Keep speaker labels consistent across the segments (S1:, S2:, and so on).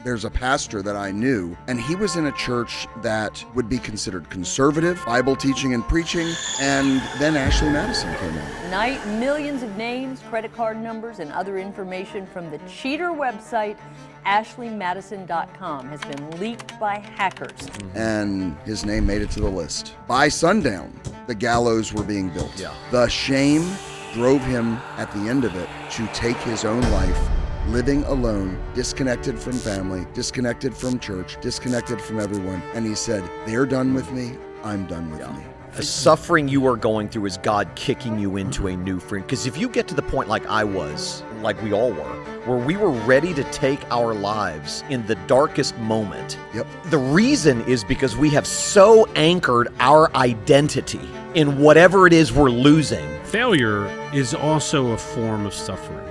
S1: there's a pastor that I knew, and he was in a church that would be considered conservative, Bible teaching and preaching, and then Ashley Madison came out.
S2: Tonight, millions of names, credit card numbers, and other information from the cheater website, ashleymadison.com, has been leaked by hackers.
S1: And his name made it to the list. By sundown, the gallows were being built.
S3: Yeah.
S1: The shame drove him at the end of it to take his own life, living alone, disconnected from family, disconnected from church, disconnected from everyone. And he said, they're done with me, I'm done with me.
S3: The suffering you are going through is God kicking you into a new freedom. Because if you get to the point like I was, like we all were, where we were ready to take our lives in the darkest moment, the reason is because we have so anchored our identity in whatever it is we're losing.
S4: Failure is also a form of suffering.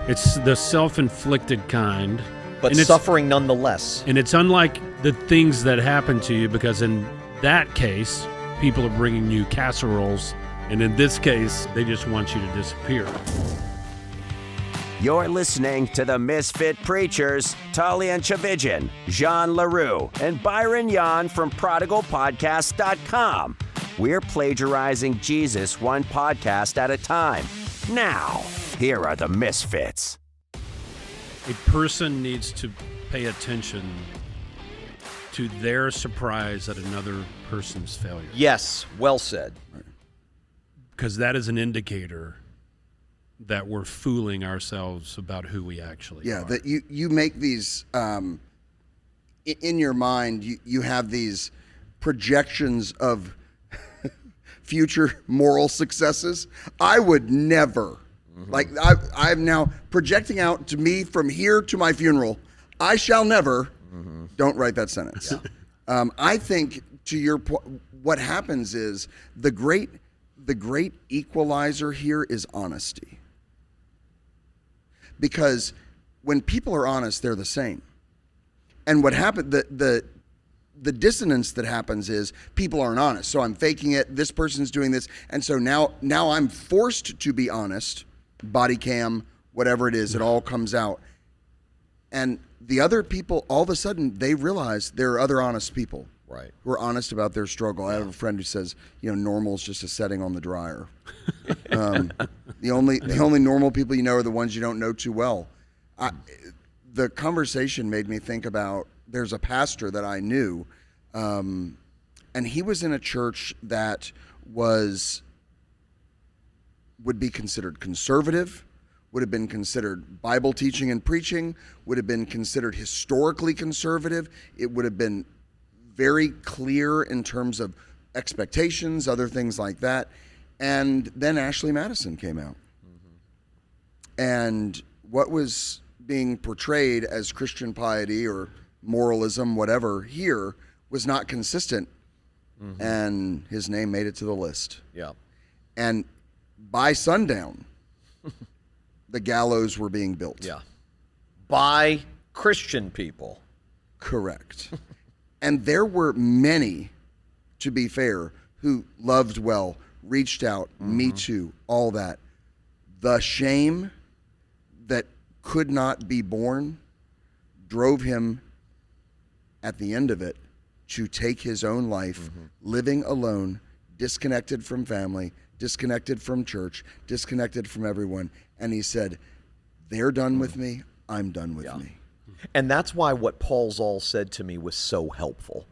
S4: It's the self-inflicted kind.
S3: But suffering nonetheless.
S4: And it's unlike the things that happen to you, because in that case, people are bringing you casseroles, and in this case, they just want you to disappear.
S5: You're listening to the Misfit Preachers, Talian Chavidjian, Jean LaRue, and Byron Yan from ProdigalPodcast.com. We're plagiarizing Jesus one podcast at a time. Now, here are the Misfits.
S4: A person needs to pay attention to their surprise at another person's failure.
S3: Yes, well said.
S4: Because that is an indicator that we're fooling ourselves about who we actually are.
S1: That you make these, in your mind, you have these projections of future moral successes. I would never, I'm now projecting out to me from here to my funeral, I shall never, don't write that sentence. I think to your point, what happens is the great equalizer here is honesty. Because when people are honest, they're the same. And what happened, the dissonance that happens is people aren't honest. So I'm faking it. This person's doing this. And so now I'm forced to be honest. Body cam, whatever it is, it all comes out. And the other people, all of a sudden, they realize there are other honest people.
S3: Right.
S1: Who are honest about their struggle. I have a friend who says, normal is just a setting on the dryer. The only normal people you know are the ones you don't know too well. The conversation made me think about, there's a pastor that I knew, and he was in a church that would be considered conservative, would have been considered Bible teaching and preaching, would have been considered historically conservative. It would have been very clear in terms of expectations, other things like that. And then Ashley Madison came out. And what was being portrayed as Christian piety or moralism, whatever, here was not consistent. And his name made it to the list.
S3: Yeah.
S1: And by sundown, the gallows were being built.
S3: Yeah. By Christian people.
S1: Correct. And there were many, to be fair, who loved well, reached out, Me Too, all that. The shame that could not be borne drove him, at the end of it, to take his own life, living alone, disconnected from family, disconnected from church, disconnected from everyone. And he said, they're done with me, I'm done with me.
S3: And that's why what Paul's all said to me was so helpful.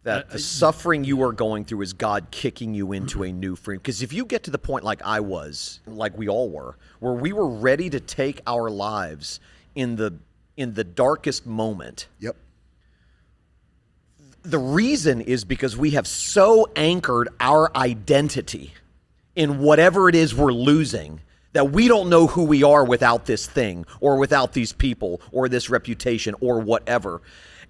S3: That the suffering you are going through is God kicking you into a new freedom. Because if you get to the point like I was, like we all were, where we were ready to take our lives in the darkest moment. The reason is because we have so anchored our identity in whatever it is we're losing that we don't know who we are without this thing or without these people or this reputation or whatever.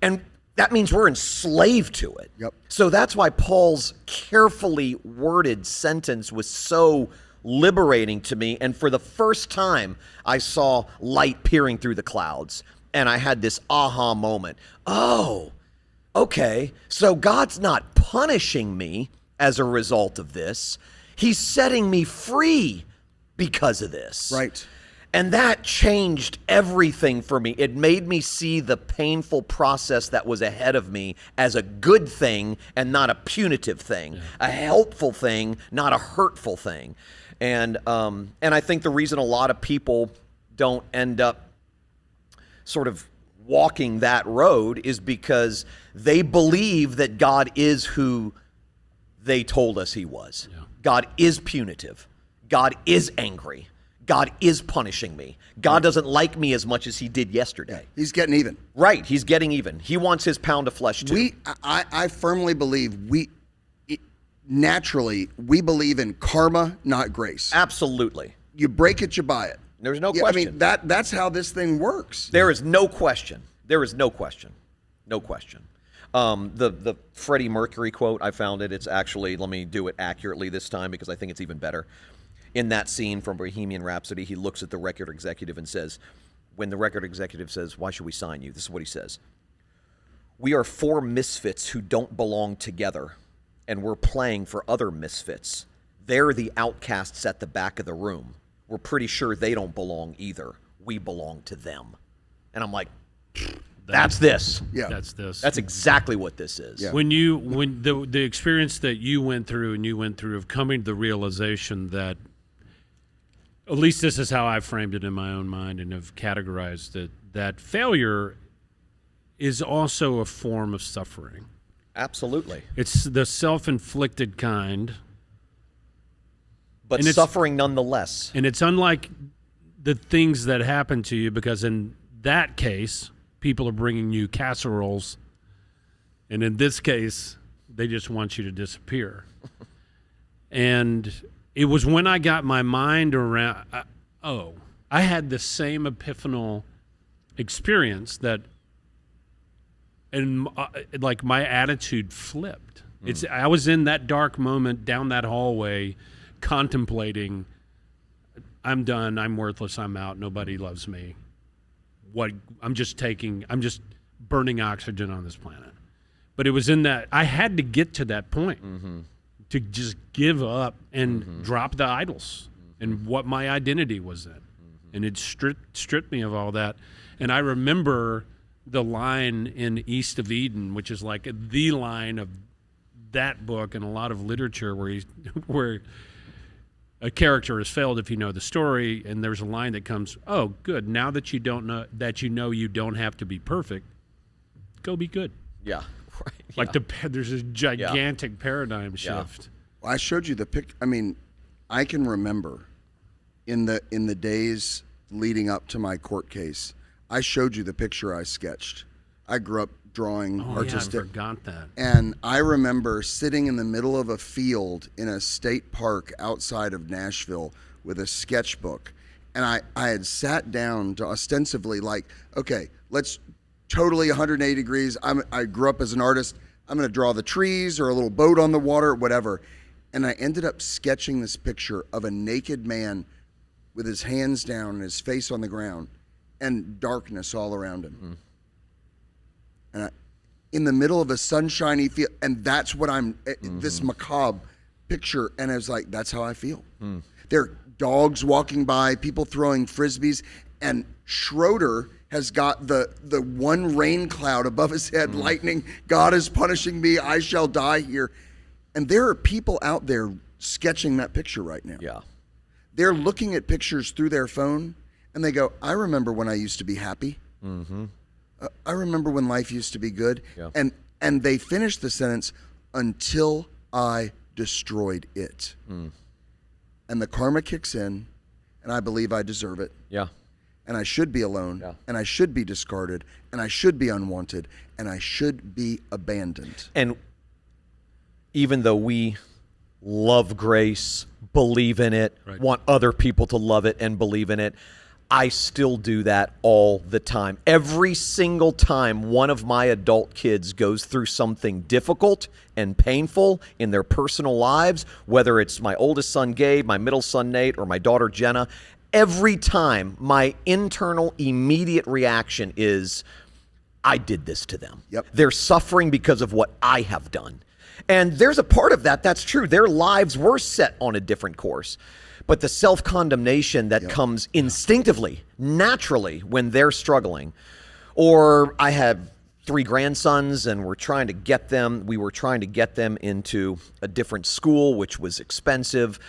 S3: And that means we're enslaved to it. So that's why Paul's carefully worded sentence was so liberating to me. And for the first time, I saw light peering through the clouds. And I had this aha moment. Oh, okay. So God's not punishing me as a result of this. He's setting me free because of this.
S1: Right.
S3: And that changed everything for me. It made me see the painful process that was ahead of me as a good thing and not a punitive thing, a helpful thing, not a hurtful thing. And I think the reason a lot of people don't end up sort of walking that road is because they believe that God is who they told us he was. Yeah. God is punitive. God is angry. God is punishing me. God doesn't like me as much as he did yesterday.
S1: Yeah, he's getting even.
S3: Right, he's getting even. He wants his pound of flesh too.
S1: I firmly believe naturally we believe in karma, not grace.
S3: Absolutely.
S1: You break it, you buy it.
S3: There's no question.
S1: I mean, that's how this thing works.
S3: There is no question. There is no question. No question. The Freddie Mercury quote, I found it. It's actually, let me do it accurately this time because I think it's even better. In that scene from Bohemian Rhapsody, he looks at the record executive and says, when the record executive says, "Why should we sign you?" This is what he says. "We are four misfits who don't belong together, and we're playing for other misfits. They're the outcasts at the back of the room. We're pretty sure they don't belong either. We belong to them." And I'm like, that's this.
S1: Yeah.
S4: That's this.
S3: That's exactly what this is.
S1: Yeah.
S4: When the experience that you went through of coming to the realization that, at least this is how I framed it in my own mind and have categorized it, that failure is also a form of suffering.
S3: Absolutely.
S4: It's the self-inflicted kind.
S3: But suffering nonetheless.
S4: And it's unlike the things that happen to you, because in that case, people are bringing you casseroles. And in this case, they just want you to disappear. And it was when I got my mind around, I had the same epiphanal experience that, and like my attitude flipped. I was in that dark moment down that hallway contemplating, I'm done, I'm worthless, I'm out, nobody loves me. I'm just burning oxygen on this planet. But it was in that, I had to get to that point to just give up and drop the idols and what my identity was in. And it stripped me of all that. And I remember the line in East of Eden, which is like the line of that book and a lot of literature where a character has failed if you know the story, and there's a line that comes, "Oh, good. Now that you don't have to be perfect, go be good."
S3: Yeah. Right.
S4: Like there's this gigantic paradigm shift.
S1: Well, I showed you the pic. I mean, I can remember in the days leading up to my court case, I showed you the picture I sketched. I grew up drawing artistic.
S4: Yeah, I forgot that.
S1: And I remember sitting in the middle of a field in a state park outside of Nashville with a sketchbook. And I had sat down to ostensibly like, okay, let's totally 180 degrees. I grew up as an artist. I'm going to draw the trees or a little boat on the water, whatever. And I ended up sketching this picture of a naked man with his hands down and his face on the ground and darkness all around him. And in the middle of a sunshiny field, and that's what this macabre picture, and I was like, that's how I feel. There are dogs walking by, people throwing frisbees, and Schroeder has got the one rain cloud above his head, lightning, God is punishing me, I shall die here. And there are people out there sketching that picture right now.
S3: Yeah.
S1: They're looking at pictures through their phone, and they go, I remember when I used to be happy. I remember when life used to be good.
S3: Yeah.
S1: And they finish the sentence, until I destroyed it. And the karma kicks in, and I believe I deserve it.
S3: Yeah.
S1: And I should be alone,
S3: Yeah.
S1: and I should be discarded, and I should be unwanted, and I should be abandoned.
S3: And even though we love grace, believe in it,
S4: Right.
S3: want other people to love it and believe in it, I still do that all the time. Every single time one of my adult kids goes through something difficult and painful in their personal lives, whether it's my oldest son Gabe, my middle son Nate, or my daughter Jenna, every time my internal immediate reaction is, I did this to them.
S1: Yep.
S3: They're suffering because of what I have done. And there's a part of that that's true. Their lives were set on a different course. But the self-condemnation that comes instinctively, naturally, when they're struggling. Or I have 3 grandsons, and we were trying to get them into a different school, which was expensive.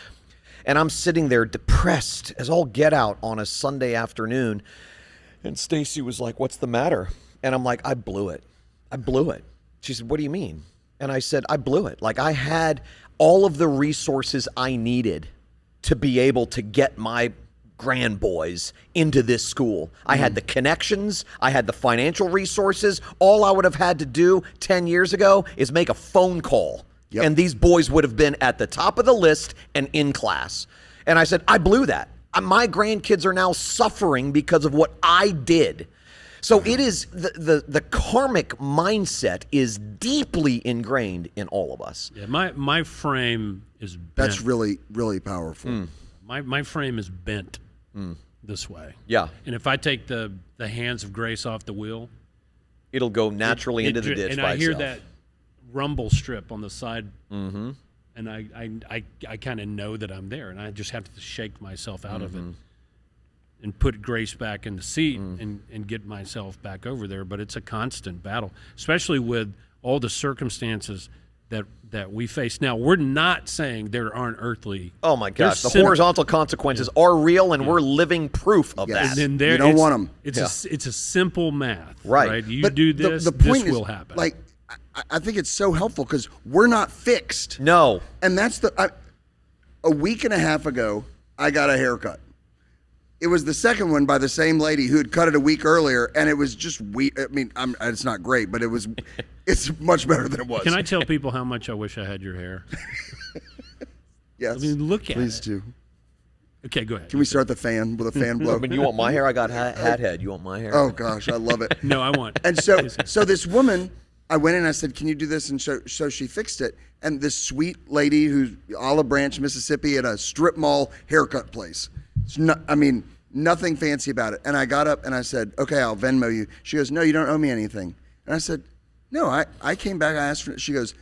S3: And I'm sitting there depressed as all get out on a Sunday afternoon. And Stacy was like, "What's the matter?" And I'm like, "I blew it. I blew it." She said, "What do you mean?" And I said, "I blew it. Like, I had all of the resources I needed to be able to get my grandboys into this school. I had the connections. I had the financial resources. All I would have had to do 10 years ago is make a phone call. Yep. And these boys would have been at the top of the list and in class." And I said, "I blew that. My grandkids are now suffering because of what I did." So it is the karmic mindset is deeply ingrained in all of us.
S4: Yeah, my frame is bent.
S1: That's really, really powerful.
S4: My frame is bent this way.
S3: Yeah.
S4: And if I take the hands of grace off the wheel,
S3: It'll go naturally into the ditch
S4: and
S3: by
S4: I hear
S3: itself.
S4: that rumble strip on the side, and I kind of know that I'm there, and I just have to shake myself out of it and put grace back in the seat and get myself back over there. But it's a constant battle, especially with all the circumstances that we face. Now, we're not saying there aren't earthly.
S3: Oh my gosh, the horizontal consequences are real, and we're living proof of that.
S4: And
S1: You don't want them.
S4: It's a simple math,
S3: Right.
S4: You
S1: But
S4: do this,
S1: the point
S4: this
S1: is,
S4: will happen.
S1: Like, I think it's so helpful because we're not fixed.
S3: No.
S1: And that's a week and a half ago, I got a haircut. It was the second one by the same lady who had cut it a week earlier, and it was just weird. I mean, it's not great, but it's much better than it was.
S4: Can I tell people how much I wish I had your hair?
S1: Yes.
S4: I mean, look at
S1: Please
S4: it.
S1: do.
S4: Okay, go ahead.
S1: Can we start the fan with a fan blow?
S3: I mean, you want my hair? I got hat head. You want my hair?
S1: Oh gosh, I love it.
S4: No, I want.
S1: And so this woman, I went in and I said, "Can you do this?" And so she fixed it. And this sweet lady who's Olive Branch, Mississippi, at a strip mall haircut place. Nothing fancy about it. And I got up and I said, "Okay, I'll Venmo you." She goes, "No, you don't owe me anything." And I said, "No, I came back, I asked for it." She goes,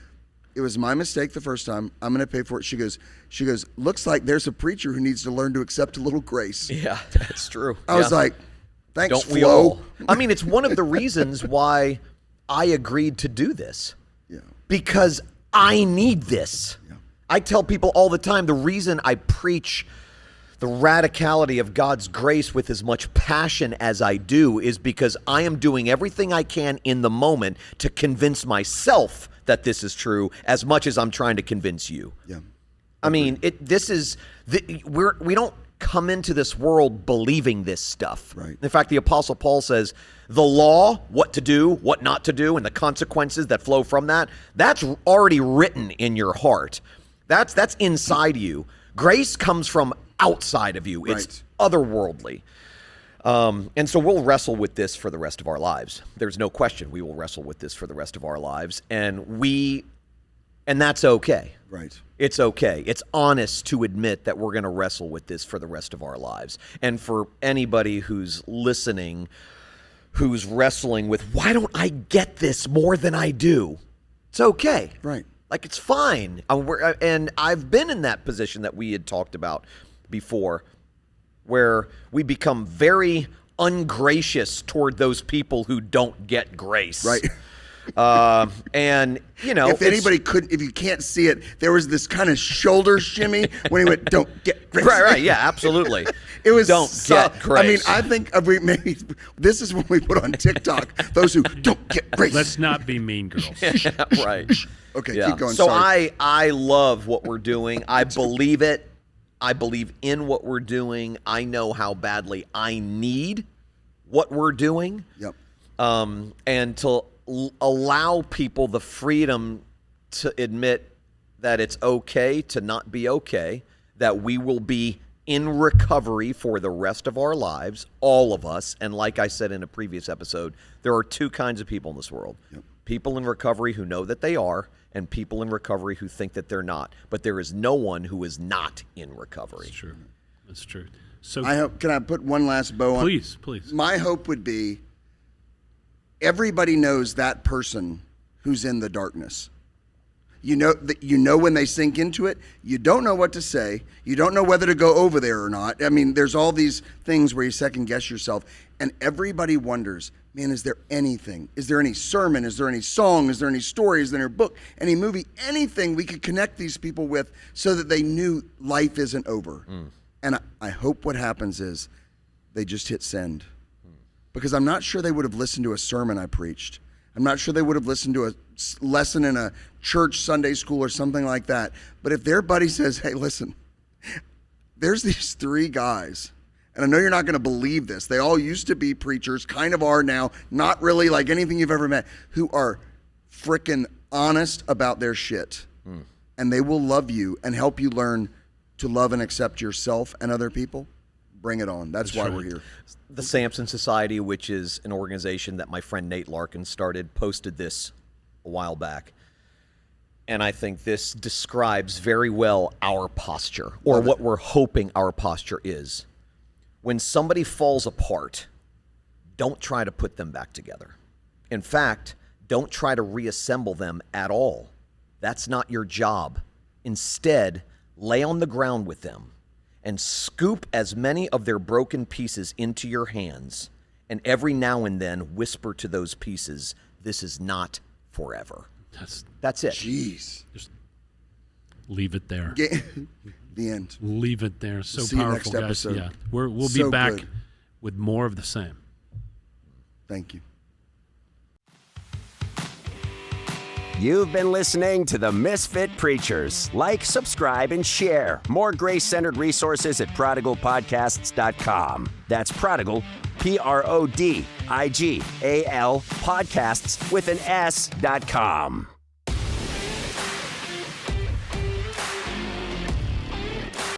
S1: "It was my mistake the first time. I'm going to pay for it." She goes, "Looks like there's a preacher who needs to learn to accept a little grace."
S3: Yeah, that's true.
S1: I was like, "Thanks,
S3: Don't we
S1: Flo."
S3: all? I mean, it's one of the reasons why I agreed to do this.
S1: Yeah.
S3: Because I need this.
S1: Yeah.
S3: I tell people all the time, the reason I preach the radicality of God's grace with as much passion as I do is because I am doing everything I can in the moment to convince myself that this is true as much as I'm trying to convince you.
S1: Yeah.
S3: I mean, we don't come into this world believing this stuff.
S1: Right.
S3: In fact, the Apostle Paul says the law, what to do, what not to do, and the consequences that flow from that, that's already written in your heart. That's inside you. Grace comes from outside of you. It's otherworldly. And so we'll wrestle with this for the rest of our lives. There's no question we will wrestle with this for the rest of our lives. And that's okay.
S1: Right.
S3: It's okay. It's honest to admit that we're going to wrestle with this for the rest of our lives. And for anybody who's listening, who's wrestling with, why don't I get this more than I do? It's okay.
S1: Right.
S3: Like, it's fine. And I've been in that position that we had talked about before, where we become very ungracious toward those people who don't get grace.
S1: Right.
S3: And, you know,
S1: if you can't see it, there was this kind of shoulder shimmy when he went, "Don't get grace."
S3: Right, yeah, absolutely.
S1: It was
S3: don't get grace.
S1: I mean, I think maybe this is when we put on TikTok those who don't get grace.
S4: Let's not be mean girls.
S3: Right.
S1: Okay,
S3: Yeah.
S1: keep going.
S3: So
S1: Sorry.
S3: I love what we're doing. I believe it. I believe in what we're doing. I know how badly I need what we're doing.
S1: Yep.
S3: And to allow people the freedom to admit that it's okay to not be okay, that we will be in recovery for the rest of our lives, all of us. And like I said in a previous episode, there are 2 kinds of people in this world. Yep. People in recovery who know that they are, and people in recovery who think that they're not. But there is no one who is not in recovery.
S4: That's true. That's true. So
S1: Can I put one last bow on?
S4: Please.
S1: My hope would be everybody knows that person who's in the darkness. You know when they sink into it. You don't know what to say. You don't know whether to go over there or not. I mean, there's all these things where you second guess yourself, and everybody wonders, man, is there anything? Is there any sermon? Is there any song? Is there any story? Is there any book? Any movie? Anything we could connect these people with so that they knew life isn't over? And I hope what happens is they just hit send. Because I'm not sure they would have listened to a sermon I preached. I'm not sure they would have listened to a lesson in a church Sunday school or something like that. But if their buddy says, hey, listen, there's these 3 guys, and I know you're not going to believe this. They all used to be preachers, kind of are now, not really like anything you've ever met, who are frickin' honest about their shit. And they will love you and help you learn to love and accept yourself and other people. Bring it on. That's why we're here.
S3: The Samson Society, which is an organization that my friend Nate Larkin started, posted this a while back. And I think this describes very well our posture, or what we're hoping our posture is. When somebody falls apart, don't try to put them back together. In fact, don't try to reassemble them at all. That's not your job. Instead, lay on the ground with them and scoop as many of their broken pieces into your hands, and every now and then whisper to those pieces, this is not forever. That's it.
S1: Jeez.
S4: Just leave it there.
S1: The end.
S4: Leave it there. So
S1: See you
S4: powerful,
S1: next
S4: guys.
S1: episode.
S4: Yeah, we'll
S1: So
S4: be back
S1: good.
S4: with more of the same.
S1: Thank you.
S5: You've been listening to the Misfit Preachers. Like, subscribe, and share. More grace-centered resources at prodigalpodcasts.com. That's Prodigal, Prodigal, podcasts with an S.com.